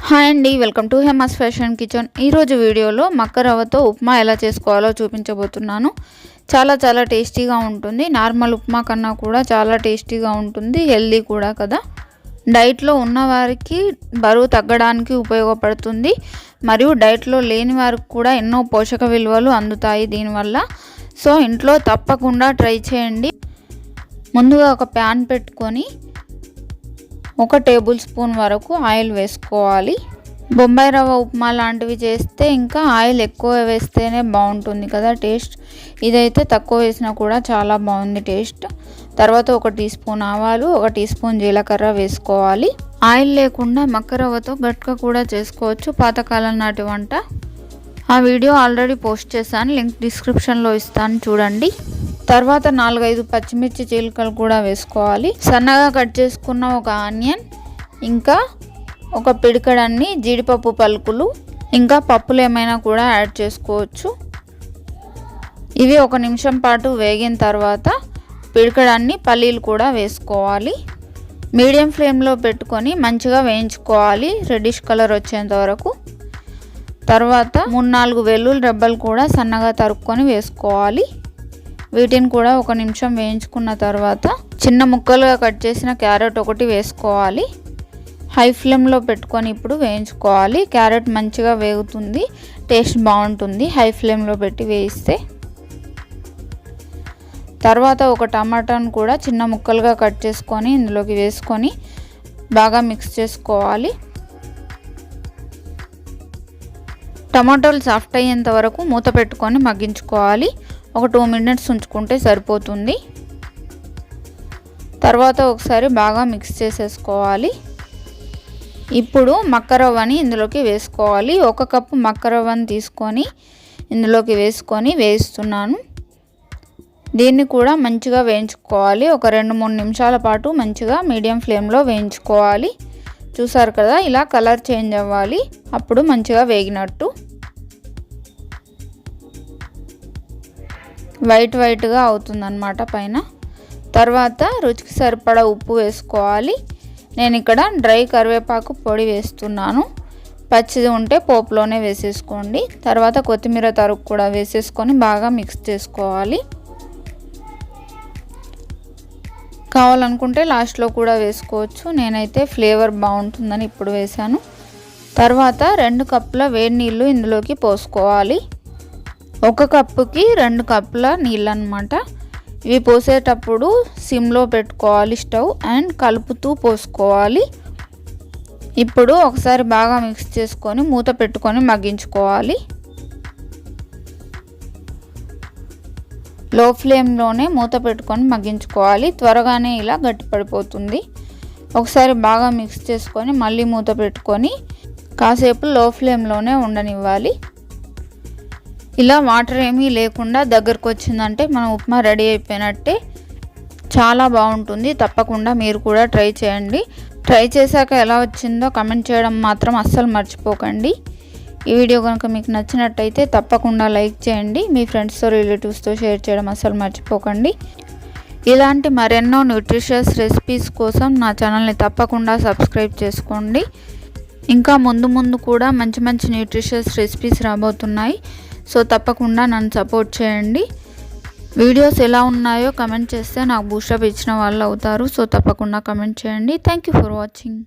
Hi అండి, welcome to Hema's fashion kitchen. ఈరోజు వీడియోలో మక్క రవ్వతో ఉప్మా ఎలా చేసుకోవాలో చూపించబోతున్నాను. చాలా టేస్టీగా ఉంటుంది. నార్మల్ ఉప్మా కన్నా కూడా చాలా టేస్టీగా ఉంటుంది, హెల్దీ కూడా కదా. డైట్లో ఉన్నవారికి బరువు తగ్గడానికి ఉపయోగపడుతుంది, మరియు డైట్లో లేని వారికి కూడా ఎన్నో పోషక విలువలు అందుతాయి దీనివల్ల. సో ఇంట్లో తప్పకుండా ట్రై చేయండి. ముందుగా ఒక ప్యాన్ పెట్టుకొని 1 టేబుల్ స్పూన్ వరకు ఆయిల్ వేసుకోవాలి. బొంబాయి రవ్వ ఉప్మా లాంటివి చేస్తే ఇంకా ఆయిల్ ఎక్కువ వేస్తేనే బాగుంటుంది కదా టేస్ట్. ఇదైతే తక్కువ వేసినా కూడా చాలా బాగుంది టేస్ట్. తర్వాత 1 టీ స్పూన్ ఆవాలు, 1 టీ స్పూన్ జీలకర్ర వేసుకోవాలి. ఆయిల్ లేకుండా మక్క రవ్వతో గట్క కూడా చేసుకోవచ్చు, పాతకాలం నాటి వంట. ఆ వీడియో ఆల్రెడీ పోస్ట్ చేశాను, లింక్ డిస్క్రిప్షన్లో ఇస్తాను చూడండి. తర్వాత 4-5 పచ్చిమిర్చి చీలికలు కూడా వేసుకోవాలి. సన్నగా కట్ చేసుకున్న ఒక ఆనియన్, ఇంకా ఒక పిడికెడన్ని జీడిపప్పు పలుకులు, ఇంకా పప్పులు ఏమైనా కూడా యాడ్ చేసుకోవచ్చు. ఇవి 1 నిమిషం పాటు వేగిన తర్వాత పిడికెడన్ని పల్లీలు కూడా వేసుకోవాలి. మీడియం ఫ్లేమ్లో పెట్టుకొని మంచిగా వేయించుకోవాలి, రెడ్డిష్ కలర్ వచ్చేంత వరకు. తర్వాత 3-4 వెల్లుల్లి రెబ్బలు కూడా సన్నగా తరుక్కొని వేసుకోవాలి. వీటిని కూడా 1 నిమిషం వేయించుకున్న తర్వాత చిన్న ముక్కలుగా కట్ చేసిన క్యారెట్ ఒకటి వేసుకోవాలి. హై ఫ్లేమ్లో పెట్టుకొని ఇప్పుడు వేయించుకోవాలి. క్యారెట్ మంచిగా వేగుతుంది, టేస్ట్ బాగుంటుంది హై ఫ్లేమ్లో పెట్టి వేయిస్తే. తర్వాత 1 టమాటాను కూడా చిన్న ముక్కలుగా కట్ చేసుకొని ఇందులోకి వేసుకొని బాగా మిక్స్ చేసుకోవాలి. టమాటాలు సాఫ్ట్ అయ్యేంత వరకు మూత పెట్టుకొని మగ్గించుకోవాలి. ఒక 2 మినిట్స్ ఉంచుకుంటే సరిపోతుంది. తర్వాత ఒకసారి బాగా మిక్స్ చేసేసుకోవాలి. ఇప్పుడు మక్క రవ్వని ఇందులోకి వేసుకోవాలి. 1 కప్పు మక్క రవ్వని తీసుకొని ఇందులోకి వేసుకొని వేయిస్తున్నాను. దీన్ని కూడా మంచిగా వేయించుకోవాలి. ఒక 2-3 నిమిషాల పాటు మంచిగా మీడియం ఫ్లేమ్లో వేయించుకోవాలి. చూసారు కదా, ఇలా కలర్ చేంజ్ అవ్వాలి, అప్పుడు మంచిగా వేగినట్టు. వైట్గా అవుతుందన్నమాట పైన. తర్వాత రుచికి సరిపడా ఉప్పు వేసుకోవాలి. నేను ఇక్కడ డ్రై కరివేపాకు పొడి వేస్తున్నాను, పచ్చిది ఉంటే పోపులోనే వేసేసుకోండి. తర్వాత కొత్తిమీర తరుగు కూడా వేసేసుకొని బాగా మిక్స్ చేసుకోవాలి. కావాలనుకుంటే లాస్ట్లో కూడా వేసుకోవచ్చు, నేనైతే ఫ్లేవర్ బాగుంటుందని ఇప్పుడు వేసాను. తర్వాత 2 కప్పుల వేడి నీళ్ళు ఇందులోకి పోసుకోవాలి. 1 కప్పుకి 2 కప్పుల నీళ్ళు అన్నమాట. ఇవి పోసేటప్పుడు సిమ్లో పెట్టుకోవాలి స్టవ్, అండ్ కలుపుతూ పోసుకోవాలి. ఇప్పుడు ఒకసారి బాగా మిక్స్ చేసుకొని మూత పెట్టుకొని మగ్గించుకోవాలి. లో ఫ్లేమ్లోనే మూత పెట్టుకొని మగ్గించుకోవాలి, త్వరగానే ఇలా గట్టిపడిపోతుంది. ఒకసారి బాగా మిక్స్ చేసుకొని మళ్ళీ మూత పెట్టుకొని కాసేపు లో ఫ్లేమ్లోనే ఉండనివ్వాలి. ఇలా వాటర్ ఏమీ లేకుండా దగ్గరకు వచ్చిందంటే మన ఉప్మా రెడీ అయిపోయినట్టే. చాలా బాగుంటుంది, తప్పకుండా మీరు కూడా ట్రై చేయండి. ట్రై చేశాక ఎలా వచ్చిందో కమెంట్ చేయడం మాత్రం అస్సలు మర్చిపోకండి. ఈ వీడియో కనుక మీకు నచ్చినట్టయితే తప్పకుండా లైక్ చేయండి, మీ ఫ్రెండ్స్తో రిలేటివ్స్తో షేర్ చేయడం అస్సలు మర్చిపోకండి. ఇలాంటి మరెన్నో న్యూట్రిషియస్ రెసిపీస్ కోసం నా ఛానల్ని తప్పకుండా సబ్స్క్రైబ్ చేసుకోండి. ఇంకా ముందు కూడా మంచి న్యూట్రిషియస్ రెసిపీస్ రాబోతున్నాయి. సో తప్పకుండా నన్ను సపోర్ట్ చేయండి. వీడియోస్ ఎలా ఉన్నాయో కమెంట్ చేస్తే నాకు బూస్టప్ ఇచ్చిన వాళ్ళు అవుతారు. సో తప్పకుండా కమెంట్ చేయండి. Thank you for watching.